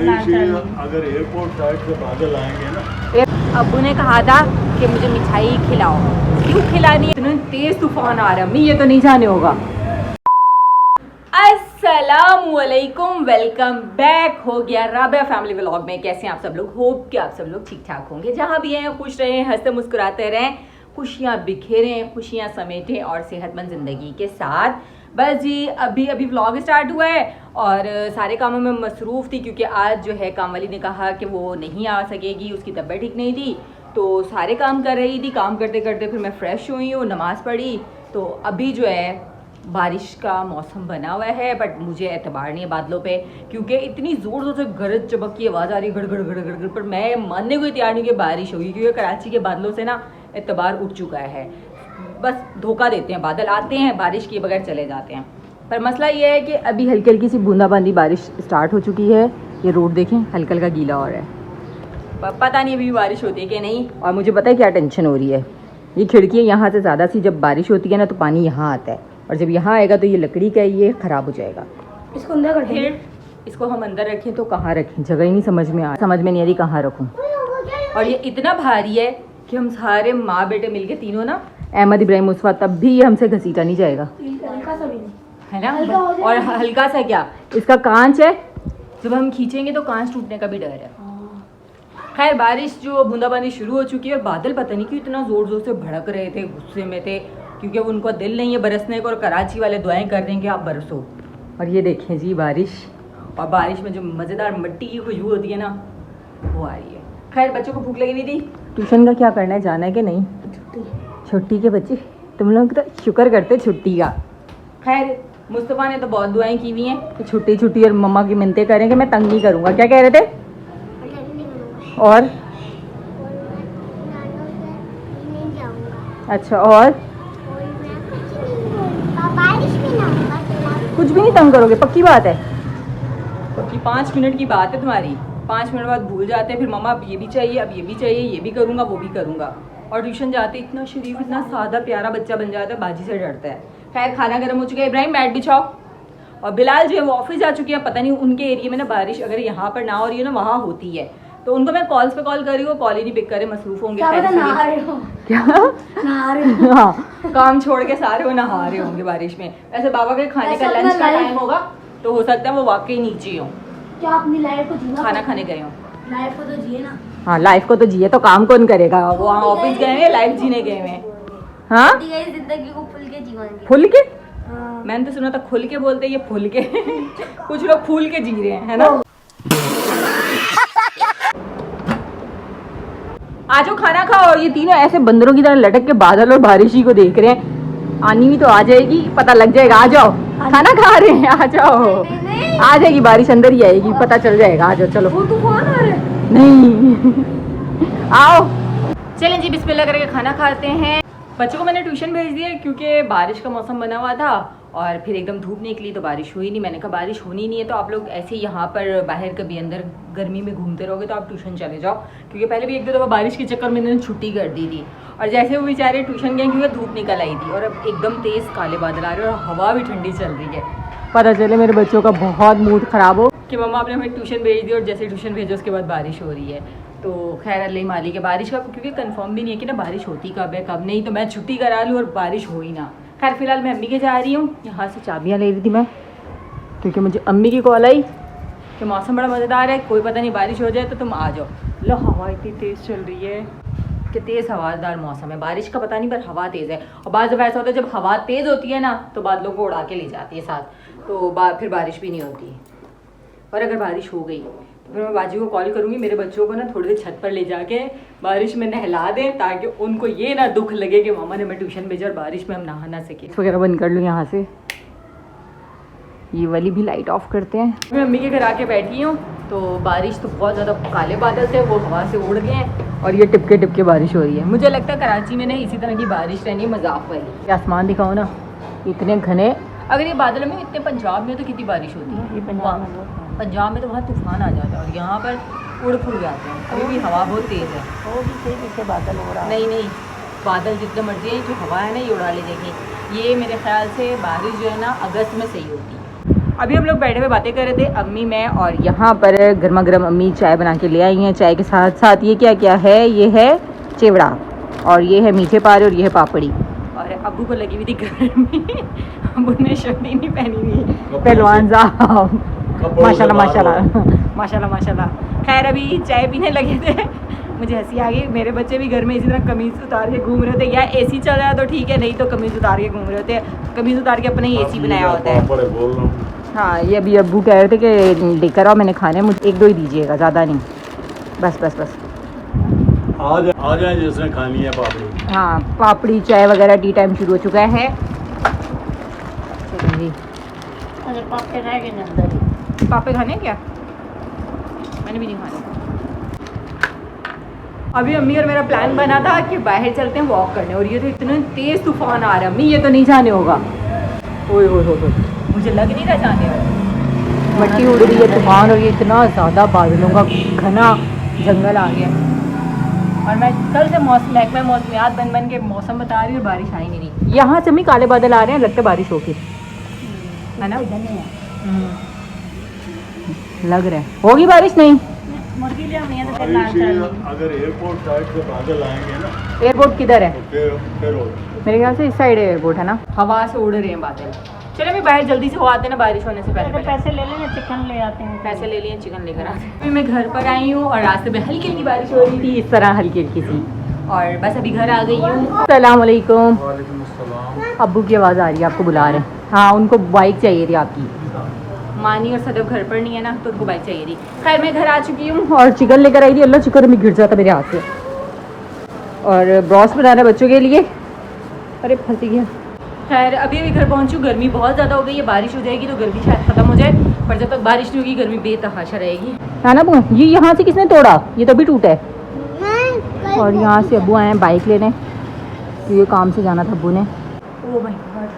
अगर airport side से बादल आएंगे ना। अब्बू ने कहा था कि मुझे मिठाई खिलाओ, क्यों खिलानी है? इतने तेज तूफान आ रहा है, अम्मी ये तो नहीं जाने होगा। अस्सलामुअलैकुम, वेलकम बैक हो गया राबिया फैमिली व्लॉग में। कैसे हैं आप सब लोग? होप कि आप सब लोग ठीक ठाक होंगे, जहाँ भी हैं खुश रहें, हंसते मुस्कुराते रहें, खुशियाँ बिखेरें, खुशियाँ समेटें और सेहतमंद ज़िंदगी के साथ। बस जी अभी व्लॉग स्टार्ट हुआ है और सारे कामों में मसरूफ़ थी, क्योंकि आज जो है काम वाली ने कहा कि वो नहीं आ सकेगी, उसकी तबीयत ठीक नहीं थी, तो सारे काम कर रही थी। काम करते करते फिर मैं फ़्रेश हुई हूँ, नमाज़ पढ़ी, तो अभी जो है बारिश का मौसम बना हुआ है, बट मुझे एतबार नहीं है बादलों पे, क्योंकि इतनी ज़ोर ज़ोर से गरज चमक की आवाज़ आ रही है, गड़ गड़ गड़ गड़ गड़, पर मैं मानने को तैयार नहीं कि बारिश होगी, क्योंकि कराची के बादलों से ना एतबार उठ चुका है। बस धोखा देते हैं, बादल आते हैं, बारिश किए बगैर चले जाते हैं। पर मसला ये है कि अभी हल्की हल्की सी बूंदाबांदी बारिश स्टार्ट हो चुकी है। ये रोड देखें, हल्का हल्का गीला हो रहा है, पता नहीं अभी बारिश होती है कि नहीं। और मुझे पता है क्या टेंशन हो रही है, ये खिड़की यहाँ से ज़्यादा सी जब बारिश होती है ना तो पानी यहाँ आता है, और जब यहाँ आएगा तो ये लकड़ी का ये ख़राब हो जाएगा। इसको अंदर कर दें, इसको हम अंदर रखें तो कहाँ रखें, जगह ही नहीं समझ में नहीं आ रही कहाँ रखूँ। और ये इतना भारी है कि हम सारे माँ बेटे मिलके तीनों ना, अहमद इब्राहिम मुसफा, तब भी ये हमसे घसीटा नहीं जाएगा, है ना। और हल्का सा क्या, इसका कांच है, जब हम खींचेंगे तो कांच टूटने का भी डर है। खैर बारिश जो बूंदाबांदी शुरू हो चुकी है, और बादल पता नहीं क्यों इतना ज़ोर ज़ोर से भड़क रहे थे, गुस्से में थे, क्योंकि उनको दिल नहीं है बरसने को, और कराची वाले दुआएं कर रहे हैं कि आप बरसो। और ये देखें जी बारिश, और बारिश में जो मज़ेदार मिट्टी की खुशबू होती है ना, वो आ रही है। खैर बच्चों को भूख लगी नहीं थी, ट्यूशन का क्या करना है, जाना है कि नहीं? छुट्टी के बच्चे, तुम लोग तो शुक्र करते छुट्टी का। खैर मुस्तफ़ा ने तो बहुत दुआएं की हुई हैं कि छुट्टी छुट्टी, और मम्मा की मिन्नतें करें कि मैं तंग नहीं करूँगा। क्या कह रहे थे? और अच्छा, और कुछ भी नहीं तंग करोगे? पक्की बात है? पक्की 5 मिनट की बात है तुम्हारी, 5 मिनट बाद भूल जाते हैं, फिर मम्मा अब ये भी चाहिए, अब ये भी चाहिए, ये भी करूँगा, वो भी करूँगा। और ट्यूशन जाते इतना शरीफ, इतना सादा प्यारा बच्चा बन जाता है, बाजी से डरता है। खैर खाना गर्म हो चुका है, इब्राहिम मैट बिछाओ। और बिलाल जो है वो ऑफिस जा चुकी है, पता नहीं उनके एरिया में ना बारिश अगर यहाँ पर ना हो रही है ना, वहाँ होती है, तो उनको मैं कॉल्स पे कॉल कर रही हूँ, कॉल ही नहीं पिक करे, मसरूफ होंगे। क्या नहा रहे हो? हाँ, काम छोड़ के सारे वो नहा रहे होंगे बारिश में। वैसे बाबा के खाने का लंच का टाइम होगा, तो हो सकता है वो वाकई नीचे हो। क्या अपनी लाइफ को जीना, खाना खाने गए हो? लाइफ को तो जिए ना। हाँ लाइफ को तो जिए, तो काम कौन करेगा? वो वहाँ ऑफिस गए हैं, लाइफ जीने गए हैं। हाँ जिंदगी को फुल के जीवाएंगे। फुल के? मैंने तो सुना था खुल के बोलते, ये फुल के कुछ लोग फूल के जी रहे हैं, है ना। आज वो खाना खाओ। और ये तीनों ऐसे बंदरों की तरह लटक के बादल और बारिश ही को देख रहे हैं। आनी भी तो आ जाएगी, पता लग जाएगा। आ जाओ, खाना खा रहे हैं, आ जाओ। आ जाएगी बारिश, अंदर ही आएगी, पता चल जाएगा। आ जाओ, चलो। वो तूफान आ रहा है? नहीं आओ, चलें जी बिस्मिल्लाह करके खाना खाते हैं। बच्चों को मैंने ट्यूशन भेज दिया क्योंकि बारिश का मौसम बना हुआ था, और फिर एकदम धूप निकली तो बारिश हुई नहीं। मैंने कहा बारिश होनी नहीं है तो आप लोग ऐसे ही यहाँ पर बाहर कभी अंदर गर्मी में घूमते रहोगे तो आप ट्यूशन चले जाओ, क्योंकि पहले भी 1-2 दफ़ा बारिश के चक्कर में मैंने छुट्टी कर दी थी। और जैसे वो बेचारे ट्यूशन गए, क्योंकि धूप निकल आई थी और अब एकदम तेज़ काले बादल आ रहे हैं और हवा भी ठंडी चल रही है। पता चले मेरे बच्चों का बहुत मूड ख़राब हो कि मम्मा आपने हमें ट्यूशन भेज दी, और जैसे ट्यूशन भेजो उसके बाद बारिश हो रही है। तो खैर अल्लाह मालिक है बारिश का, क्योंकि कंफर्म भी नहीं है कि ना बारिश होती कब है कब नहीं, तो मैं छुट्टी करा लूँ और बारिश हो ही ना। खैर फिलहाल मैं अम्मी के जा रही हूँ, यहाँ से चाबियाँ ले रही थी मैं, क्योंकि मुझे अम्मी की कॉल आई कि मौसम बड़ा मज़ेदार है, कोई पता नहीं बारिश हो जाए तो तुम आ जाओ। लो हवा इतनी तेज़ चल रही है कि तेज़ हवादार मौसम है, बारिश का पता नहीं पर हवा तेज़ है। और बाद जब ऐसा होता है जब हवा तेज़ होती है ना तो बादलों को उड़ा के ले जाती है साथ, तो फिर बारिश भी नहीं होती। और अगर बारिश हो गई तो फिर मैं बाजी को कॉल करूँगी, मेरे बच्चों को ना थोड़ी देर छत पर ले जाके बारिश में नहला दें, ताकि उनको ये ना दुख लगे कि मामा ने मैं ट्यूशन भेजा और बारिश में हम नहा ना सके। वगैरह बंद कर लूँ यहाँ से, ये वाली भी लाइट ऑफ करते हैं। मैं मम्मी के घर आके बैठी हूँ, तो बारिश तो बहुत ज़्यादा काले बादल थे, वो हवा से उड़ गए हैं और ये टिपके टिपके बारिश हो रही है। मुझे लगता है कराची में ना इसी तरह की बारिश रहनी मजाक वाली। आसमान दिखाओ ना, इतने घने, अगर ये बादल में इतने पंजाब में तो कितनी बारिश होती है, पंजाब में तो वहाँ तूफान आ जाता है और यहाँ पर उड़ फुड़ जाते हैं। अभी भी हवा बहुत तेज़ है, वो भी सही पीछे बादल हो रहा है। नहीं बादल जितने मर्जी है, जो हवा है ना ये उड़ा ले जाएगी। ये मेरे ख्याल से बारिश जो है ना अगस्त में सही होती है। अभी हम लोग बैठे हुए बातें कर रहे थे, अम्मी मैं, और यहाँ पर गर्मा गर्म अम्मी चाय बना के ले आई हैं। चाय के साथ साथ ये क्या क्या है, ये है चिवड़ा, और ये है मीठे पारे, और ये है पापड़ी। और अब्बू को लगी हुई थी गर्मी, अब्बू ने शर्ट ही नहीं पहनी हुई, पहलवान साहब, माशाल्लाह माशाल्लाह माशाल्लाह माशाल्लाह। खैर अभी चाय पीने लगे थे, मुझे हंसी आ गई। मेरे बच्चे भी घर में इसी तरह कमीज़ उतार के घूम रहे होते, या एसी चल रहा है तो ठीक है, नहीं तो कमीज़ उतार के घूम रहे होते। कमीज़ उतार के अपने ही एसी बनाया होता है। हाँ, ये अभी अब्बू कह रहे थे कि लेकर आओ, मैंने खाने, मुझे 1-2 ही दीजिएगा, ज़्यादा नहीं, बस बस बस। आ जाए जिसने खानी है पापड़ी। हाँ, पापड़ी चाय वगैरह टी टाइम शुरू हो चुका है। चलिए, पापे रह गए अंदर ही। पापे खाने क्या? मैंने भी नहीं खाने। अभी अम्मी और मेरा प्लान बना था कि बाहर चलते हैं वॉक करने, और ये तो इतना तेज़ तूफान आ रहा है अम्मी, ये तो नहीं जाने होगा। ओए हो मुझे लग नहीं रहा जाने होगा। मट्टी उड़ रही है, तूफान, और ये इतना ज़्यादा बादलों का घना जंगल आ गया। और मैं कल से महकमा मौसमियात बन के मौसम बता रही हूँ, बारिश आ ही नहीं रही। यहाँ से भी काले बादल आ रहे हैं, लगता बारिश होगी, है ना? लग रहा है होगी बारिश। नहीं, मुर्गी ले आनी है तो अगर एयरपोर्ट साइड से बादल आएंगे ना। एयरपोर्ट किधर है? तो फिर मेरे ख्याल से इस साइड एयरपोर्ट है ना। हवा से उड़ रहे हैं बादल। चलो मैं बाहर जल्दी से हो आते हैं ना, बारिश होने से पहले। पैसे ले लेना, चिकन ले आते हैं। पैसे ले लिए, चिकन लेकर आते हैं। अभी मैं घर पर आई हूँ और रास्ते में हल्की हल्की बारिश हो रही थी, इस तरह हल्की हल्की सी, और बस अभी घर आ गई हूँ। अस्सलाम वालेकुम। अब्बू की आवाज़ आ रही है, आपको बुला रहे हैं। हाँ, उनको बाइक चाहिए थी आपकी। मानी और सदब घर पर नहीं है ना, तो उनको बाइक चाहिए थी। खैर मैं घर आ चुकी हूँ और चिकन लेकर आई थी। अल्लाह चिकन में गिर जाता मेरे हाथ से। और ब्रॉस बनाना बच्चों के लिए। अरे फंसी गया। खैर अभी घर पहुँचू, गर्मी बहुत ज़्यादा हो गई है। बारिश हो जाएगी तो गर्मी शायद ख़त्म हो जाए, पर जब तक बारिश नहीं होगी गर्मी बेतहाशा रहेगी, है ना? अब्बू ये यहाँ से किसने तोड़ा? ये तो अभी टूटा है। और यहाँ से अब्बू आए हैं बाइक लेने, तो ये काम से जाना था अब्बू ने। ओह माय गॉड,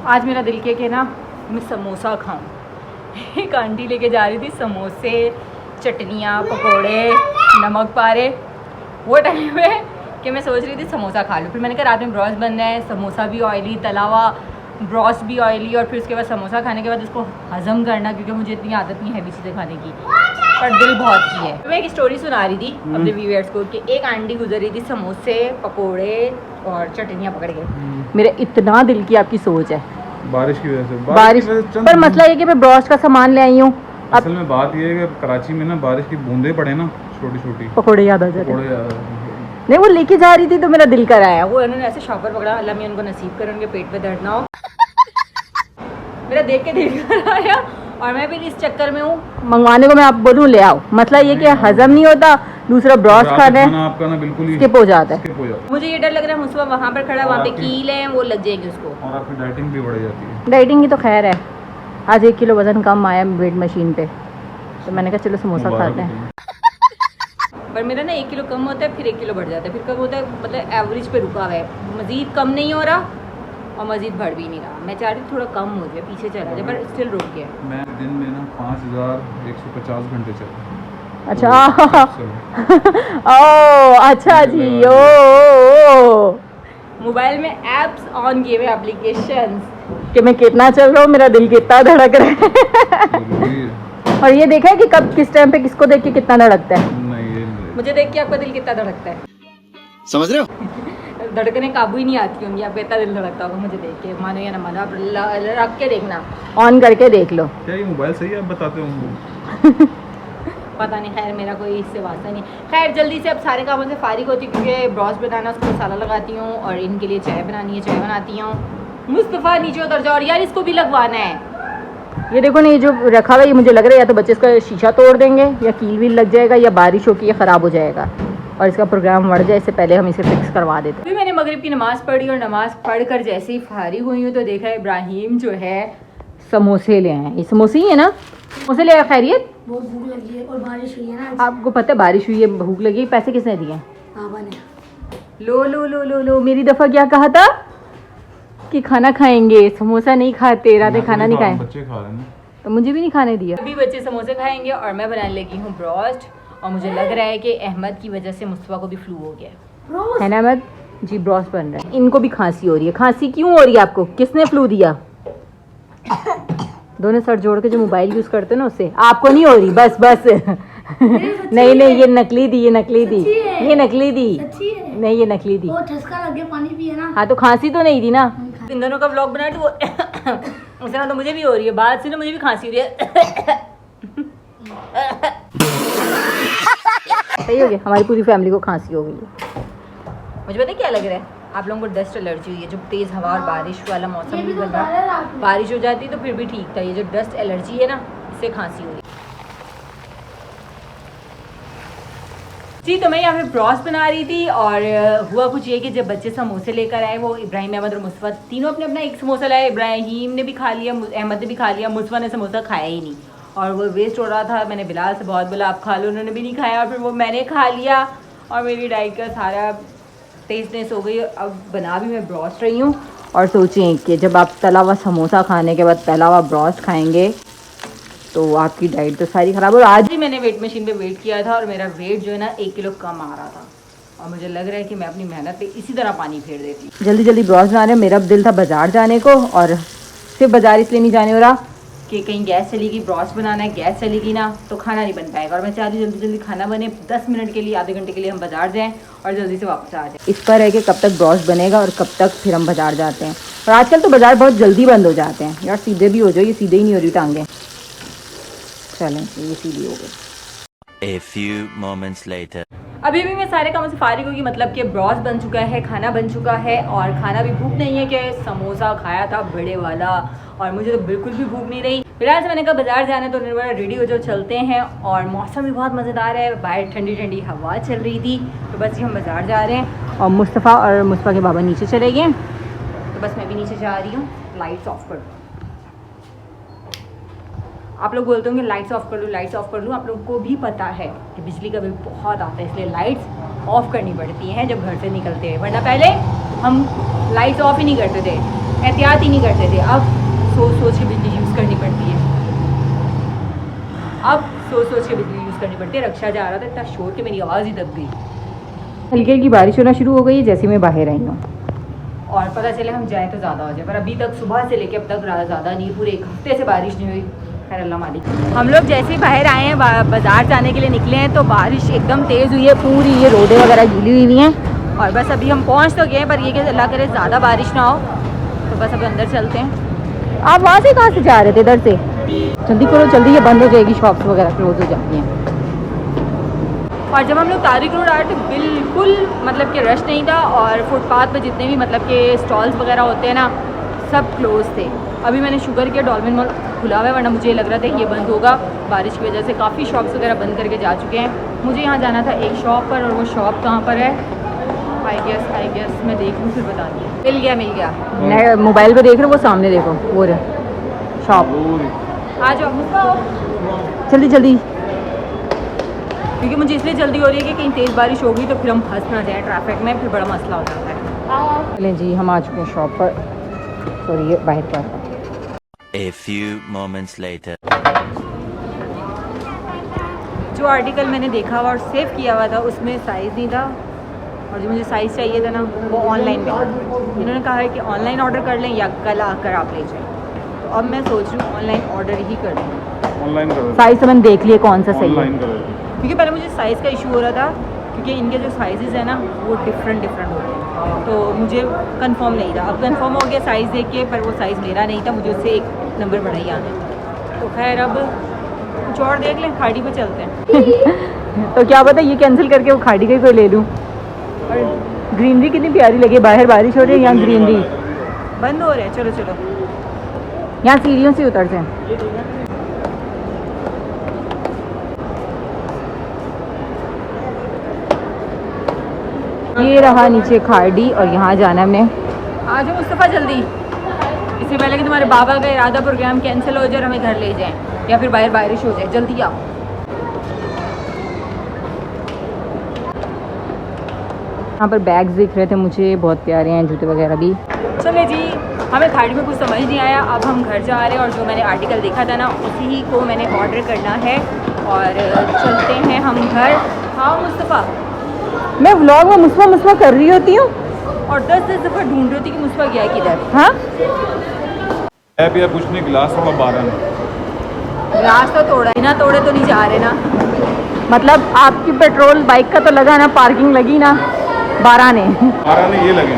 आज मेरा दिल के ना मैं समोसा खाऊं। एक आंटी लेके जा रही थी समोसे, चटनियाँ, पकोड़े, नमक पारे। वो टाइम में कि मैं सोच रही थी समोसा खा लूँ। फिर मैंने कहा रात में ब्रॉस बनना है, समोसा भी ऑयली, तला हुआ ब्रॉस भी ऑयली, और फिर उसके बाद समोसा खाने के बाद उसको हज़म करना, क्योंकि मुझे इतनी आदत नहीं है हैवी चीज़ें खाने की, पर दिल बहुत की है। मैं एक स्टोरी सुना रही थी अपने व्यूअर्स को कि एक आंटी गुजर रही थी समोसे, पकोड़े और चटनियाँ पकड़ के। मेरा इतना दिल की आपकी सोच है बारिश की वजह से। बारिश पर मसला ये कि मैं ब्रॉस का सामान ले आई हूँ। असल में बात ये है कि कराची में ना बारिश की बूंदें पड़े ना, छोटी छोटी, पकोड़े याद आ जाते हैं। नहीं, वो लेके जा रही थी तो मेरा दिल कर आया। वो उन्होंने ऐसे शॉपर पकड़ा, अल्लाह मियां उनको नसीब करे, उनके पेट पे दर्द ना हो। मेरा देख के दिल कर आया, और मैं भी इस चक्कर में हूँ मंगवाने को। मैं आप बोलूँ ले आओ, मसला ये कि हजम नहीं होता, दूसरा ब्रॉस खाना है आपका ना बिल्कुल ही स्किप हो जाता है। स्किप हो जाता है। मुझे ये डर लग रहा है मुझसे वहाँ पर खड़ा, वहाँ पे कील है, वो लग जाएगी उसको, और आपकी डाइटिंग भी बढ़ जाती है। डाइटिंग की तो खैर है। आज 1 किलो वजन कम आया वेट मशीन पे, तो मैंने कहा चलो समोसा खाते हैं। पर मेरा ना 1 किलो कम होता है, फिर 1 किलो बढ़ जाता है, फिर कब होता है, मतलब एवरेज पे रुका हुआ है, मज़ीद कम नहीं हो रहा और मज़ीद बढ़ भी नहीं रहा। मैं चाह रही थोड़ा कम हो जाए, पीछे चला जाए, पर स्टिल रुक गया। मैं दिन में ना 5150 घंटे चलता। अच्छा ओ अच्छा जी। ओ मोबाइल में एप्स ऑन किए हुए, एप्लीकेशंस, कि मैं कितना चल रहा हूँ, मेरा दिल कितना धड़क रहा है। और ये देखा है कि कब किस टाइम पे किसको देख के कितना धड़कता है। मुझे देख के आपका दिल कितना धड़कता है, समझ रहे हो? धड़कने काबू ही नहीं आती होंगी, आपका इतना दिल धड़कता होगा मुझे देख के, मानो या ना मानो। आप रख के देखना, ऑन करके देख लो। क्या ये मोबाइल सही है? आप बताते हो। पता नहीं, खैर मेरा कोई इससे वास्ता नहीं। खैर जल्दी से अब सारे कामों से फारिग होती हूँ, क्योंकि ब्रॉस बनाना, उसको मसाला लगाती हूँ, और इनके लिए चाय बनानी है, चाय बनाती हूँ। मुस्तफ़ा नीचे उतर जाओ, और यार इसको भी लगवाना है। ये देखो ना, ये जो रखा हुआ है, ये मुझे लग रहा है या तो बच्चे इसका शीशा तोड़ देंगे, या कील वील लग जाएगा, या बारिश हो के ये ख़राब हो जाएगा, और इसका प्रोग्राम बढ़ जाए, इससे पहले हम इसे फिक्स करवा देते। अभी मैंने मगरिब की नमाज़ पढ़ी, और नमाज़ पढ़ कर जैसे ही फारिग हुई हूँ तो देखा इब्राहिम जो है समोसे ले आए। ये समोसे ही है ना? समोसे ले आए। खैरियत? बहुत भूख लगी है और बारिश हुई है ना। आपको पता है बारिश हुई है, भूख लगी। पैसे किसने दिए? पापा ने। लो लो लो लो लो, मेरी दफ़ा क्या कहा था कि खाना खाएंगे, समोसा नहीं खाते, रात खाना नहीं खाए, बच्चे खा रहे हैं, तो मुझे भी नहीं खाने दिया। अभी बच्चे समोसे खाएंगे और मैं बनाने लगी हूँ ब्रोस्ट, और मुझे लग रहा है कि अहमद की वजह से मुस्तफा को भी फ्लू हो गया है ना अहमद जी। ब्रोस्ट बन रहा है, इनको भी खांसी हो रही है। खांसी क्यों हो रही है आपको? किसने फ्लू दिया? दोनों सर जोड़ के जो मोबाइल यूज करते हैं ना उससे आपको नहीं हो रही, बस बस नहीं नहीं ये नकली दी, ये नकली दी, ये नकली दी, नहीं ये नकली दी। वो ठसका लग गया, पानी पिए ना। हाँ तो खांसी तो नहीं थी ना। इन दोनों का व्लॉग बनाया तो वो उस तरह तो मुझे भी हो रही है, बात से ना मुझे भी खांसी हो रही है। सही हो गया, हमारी पूरी फैमिली को खांसी हो गई है। मुझे पता है क्या लग रहा है, आप लोगों को डस्ट एलर्जी हुई है। जब तेज़ हवा और बारिश वाला मौसम भी बन रहा है, बारिश हो जाती तो फिर भी ठीक था, ये जो डस्ट एलर्जी है ना इससे खांसी हो रही है। जी तो मैं यहाँ पे ब्रॉस बना रही थी और हुआ कुछ ये कि जब बच्चे समोसे लेकर आए, वो इब्राहिम, अहमद और मुस्तफ़ा तीनों अपने अपना एक समोसा लाए। इब्राहिम ने भी खा लिया, अहमद ने भी खा लिया, मुस्तफ़ा ने समोसा खाया ही नहीं और वो वेस्ट हो रहा था। मैंने बिलाल से बहुत बोला आप खा लो, उन्होंने भी नहीं खाया और फिर वो मैंने खा लिया और मेरी डाइट का सारा टेस्टनेस हो गई। अब बना भी मैं ब्रॉस्ट रही हूँ और सोचें कि जब आप तला हुआ समोसा खाने के बाद तला हुआ ब्रॉस्ट खाएंगे तो आपकी डाइट तो सारी ख़राब। और आज ही मैंने वेट मशीन पे वेट किया था और मेरा वेट जो है ना 1 किलो कम आ रहा था और मुझे लग रहा है कि मैं अपनी मेहनत पे इसी तरह पानी फेर देती। जल्दी जल्दी ब्रॉस्ट बना रहे हैं। मेरा दिल था बाज़ार जाने को और सिर्फ बाज़ार इसलिए नहीं जाने हो रहा कि कहीं गैस चलेगी, ब्रॉस्ट बनाना है, गैस चलेगी ना तो खाना नहीं बन पाएगा और मैं चाहती हूँ जल्दी जल्दी खाना बने, 10 मिनट के लिए, आधे घंटे के लिए हम बाज़ार जाएँ और जल्दी से वापस आ जाएँ। इस पर है कि कब तक ब्रॉस्ट बनेगा और कब तक फिर हम बाज़ार जाते हैं। और आजकल तो बाज़ार बहुत जल्दी बंद हो जाते हैं यार, सीधे भी हो जाओ, ये सीधे ही नहीं हो रही टांगें। चलें ये सीधी हो गई। A few moments later. अभी भी मैं सारे कामों से फारिग होगी, मतलब कि ब्रॉस्ट बन चुका है, खाना बन चुका है और खाना भी भूख नहीं है कि समोसा खाया था बड़े वाला और मुझे तो बिल्कुल भी भूख नहीं रही। फिलहाल से मैंने कहा बाजार जाना है तो निर्भर रेडी हो जाओ, चलते हैं। और मौसम भी बहुत मज़ेदार है, बाहर ठंडी ठंडी हवा चल रही थी तो बस ये हम बाज़ार जा रहे हैं और मुस्तफ़ा और मुस्तफ़ा के बाबा नीचे चले गए तो बस मैं भी नीचे जा रही हूँ। लाइट्स ऑफ कर दो। आप लोग बोलते होंगे लाइट्स ऑफ कर लूँ, लाइट्स ऑफ कर लूँ। आप लोगों को भी पता है कि बिजली का बिल बहुत आता है, इसलिए लाइट्स ऑफ करनी पड़ती हैं जब घर से निकलते हैं, वरना पहले हम लाइट्स ऑफ ही नहीं करते थे, एहतियात ही नहीं करते थे। अब सोच सोच के बिजली यूज़ करनी पड़ती है, अब सोच सोच के बिजली यूज़ करनी पड़ती है। रक्षा जा रहा था, इतना शोर के मेरी आवाज़ ही दब गई। हल्की हल्की बारिश होना शुरू हो गई है जैसे मैं बाहर आई हूँ और पता चले हम जाए तो ज़्यादा हो जाए, पर अभी तक सुबह से लेकर अब तक ज़्यादा नहीं, पूरे 1 हफ्ते से बारिश नहीं हुई। खैर अल्लाह मालिक। हम लोग जैसे ही बाहर आए हैं, बाज़ार जाने के लिए निकले हैं तो बारिश एकदम तेज़ हुई है, पूरी ये रोडें वगैरह गीली हुई हैं और बस अभी हम पहुंच तो गए, पर ये कि अल्लाह करे ज़्यादा बारिश ना हो तो बस अभी अंदर चलते हैं। आप वहाँ से कहाँ से जा रहे थे? इधर से। जल्दी करो जल्दी, ये बंद हो जाएगी, शॉप्स वगैरह क्लोज हो जाती हैं। और जब हम लोग तारिक रोड आए तो बिल्कुल मतलब कि रश नहीं था और फुटपाथ पर जितने भी मतलब कि स्टॉल्स वगैरह होते हैं ना सब क्लोज थे। अभी मैंने शुगर किया, डॉल्फिन मॉल खुला हुआ है, वरना मुझे लग रहा था कि ये बंद होगा। बारिश की वजह से काफ़ी शॉप्स वगैरह बंद करके जा चुके हैं। मुझे यहाँ जाना था एक शॉप पर और वो शॉप कहाँ पर है आई गेस मैं देख लूँ फिर बता दूँ। मिल गया मैं मोबाइल पे देख रहा हूँ, वो सामने देखो वो रहा शॉप। आ जाओ जल्दी जल्दी, क्योंकि मुझे इसलिए जल्दी हो रही है कि कहीं तेज़ बारिश होगी तो फिर हम फंस ना जाए ट्रैफिक में, फिर बड़ा मसला हो जाता है। चलें जी हम आ चुके हैं शॉप पर, सॉरी ये बाहर पर। A few moments later. जो आर्टिकल मैंने देखा हुआ और सेव किया हुआ था उसमें साइज़ नहीं था और जो मुझे साइज़ चाहिए था ना वो ऑनलाइन में। इन्होंने कहा है कि ऑनलाइन ऑर्डर कर लें या कल आकर आप ले जाएं, तो अब मैं सोच रही हूँ ऑनलाइन ऑर्डर ही कर लूँ। ऑनलाइन करो, साइज़ तो मैंने देख लिया कौन सा सही है, ऑनलाइन करो। क्योंकि पहले मुझे साइज़ का इशू हो रहा था क्योंकि इनके जो साइज़ है ना वो डिफरेंट होते हैं तो मुझे कंफर्म नहीं था। अब कंफर्म हो गया साइज़ देख के, पर वो साइज़ मेरा नहीं था, मुझे उससे 1 नंबर बड़ा ही आना है। तो खैर अब कुछ और देख लें, खाड़ी पे चलते हैं। तो क्या पता ये कैंसिल करके वो खाड़ी का ही कोई ले लूँ। और ग्रीनरी कितनी प्यारी लगी, बाहर बारिश हो रही है, यहाँ ग्रीनरी बंद हो रहा है। चलो चलो यहाँ सीढ़ियों से उतर जाए। ये रहा नीचे खाड़ी और यहाँ जाना हमने। आ जाओ मुस्तफ़ा जल्दी, इससे पहले कि तुम्हारे बाबा का इरादा प्रोग्राम कैंसिल हो जाए और हमें घर ले जाएं या फिर बाहर बारिश हो जाए। जल्दी आओ। यहाँ पर बैग्स दिख रहे थे मुझे, बहुत प्यारे हैं, जूते वगैरह भी। चले जी, हमें खाड़ी में कुछ समझ नहीं आया, अब हम घर जा रहे हैं और जो मैंने आर्टिकल देखा था ना उसी ही को मैंने ऑर्डर करना है और चलते हैं हम घर। हाँ मुस्तफ़ा, मैं व्लॉग में मुस्वा कर रही होती हूँ और 10 दफ़ा ढूंढ रही होती कि मुस्वा गया किधर। हाँ ऐप यार कुछ नहीं, गिलास थोड़ा 12 ने। ग्लास तो तोड़ा ही ना, तोड़े तो नहीं जा रहे ना। मतलब आपकी पेट्रोल बाइक का तो लगा ना, पार्किंग लगी ना 12 ने। 12 ने ये लगे।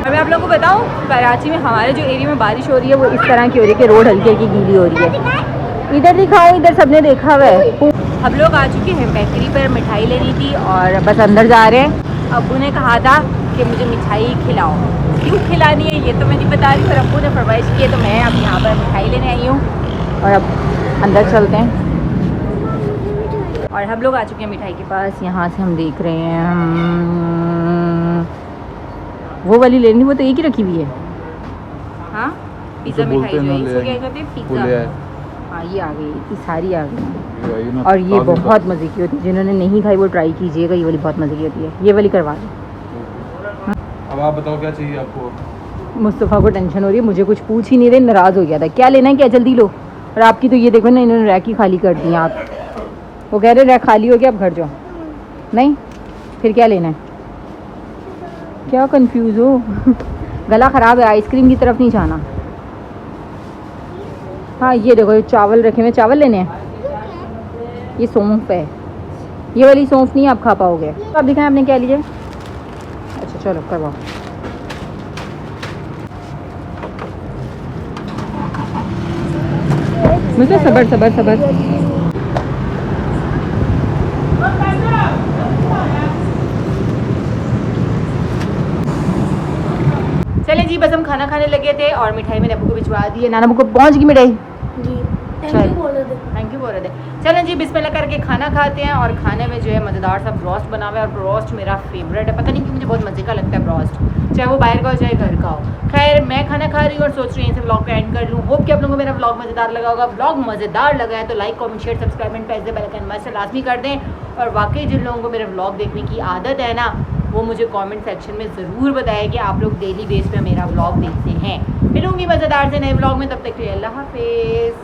मैं आप लोगों को बताऊं, कराची में हमारे जो एरिया में बारिश हो रही है वो इस तरह की हो रही है कि रोड हल्की हल्की गीली हो रही है। इधर दिखाओ, इधर सबने देखा हुआ है। हम लोग आ चुके हैं बेकरी पर, मिठाई लेनी थी और बस अंदर जा रहे हैं। अब्बू ने कहा था कि मुझे मिठाई खिलाओ, क्यों खिलानी है ये तो मैं नहीं बता रही, पर अब्बू ने फरमाइश की है तो मैं अब यहाँ पर मिठाई लेने आई हूँ। और अब अंदर चलते हैं। और हम लोग आ चुके हैं मिठाई के पास। यहाँ से हम देख रहे हैं वो वाली लेनी, वो तो एक ही रखी हुई है। हाँ, पिज़्ज़ा मिठाई जो है इसको क्या कहते हैं, पिज़्ज़ा। हाँ ये आ गई, इतनी सारी आ गई। और ये बहुत मज़े की होती है, जिन्होंने नहीं खाई वो ट्राई कीजिएगा, ये वाली बहुत मज़े की होती है। ये वाली करवा दो। अब आप बताओ क्या चाहिए आपको? मुस्तफ़ा को टेंशन हो रही है, मुझे कुछ पूछ ही नहीं रहे, नाराज़ हो गया था। क्या लेना है, क्या जल्दी लो। और आपकी तो ये देखो ना, इन्होंने रैक ही खाली कर दी। आप वो कह रहे रैक खाली हो गया, अब घर जाओ। नहीं फिर क्या लेना है, क्या कंफ्यूज हो। गला ख़राब है, आइसक्रीम की तरफ नहीं जाना। हाँ ये देखो, ये चावल रखे हुए, चावल लेने हैं। ये सौंफ है, ये वाली सौंफ नहीं आप खा पाओगे। तो आप दिखाएं आपने क्या लिया। अच्छा चलो करवाओ। मुझे सबर सबर सबर। चले जी, बस हम खाना खाने लगे थे और मिठाई मैंने अब्बू को भिजवा दी है। नाना अब्बू को पहुंच गई मिठाई। जी चल। थैंक यू बोल रहे थे। थैंक यू बोल रहे थे। चलें जी, बिस्मिल्लाह करके खाना खाते हैं। और खाने में जो है मज़ेदार सा ब्रोस्ट बना हुआ है, और ब्रोस्ट मेरा फेवरेट है। पता नहीं क्यों मुझे बहुत मज़े का लगता है ब्रोस्ट, चाहे वो बाहर का हो चाहे घर का हो। खैर मैं खाना खा रही हूँ और सोच रही हूँ इसे व्लॉग का एंड कर लूँ। होप कि आप लोगों को मेरा व्लॉग मज़ेदार लगा होगा। व्लॉग मज़ेदार लगा है तो like comment share subscribe press the bell icon must लाजमी कर दें। और वाकई जिन लोगों को मेरे व्लॉग देखने की आदत है ना, वो मुझे कमेंट सेक्शन में ज़रूर बताएं कि आप लोग डेली बेस पे मेरा व्लॉग देखते हैं। मिलूंगी मज़ेदार से नए व्लॉग में, तब तक के लिए अल्लाह हाफिज़।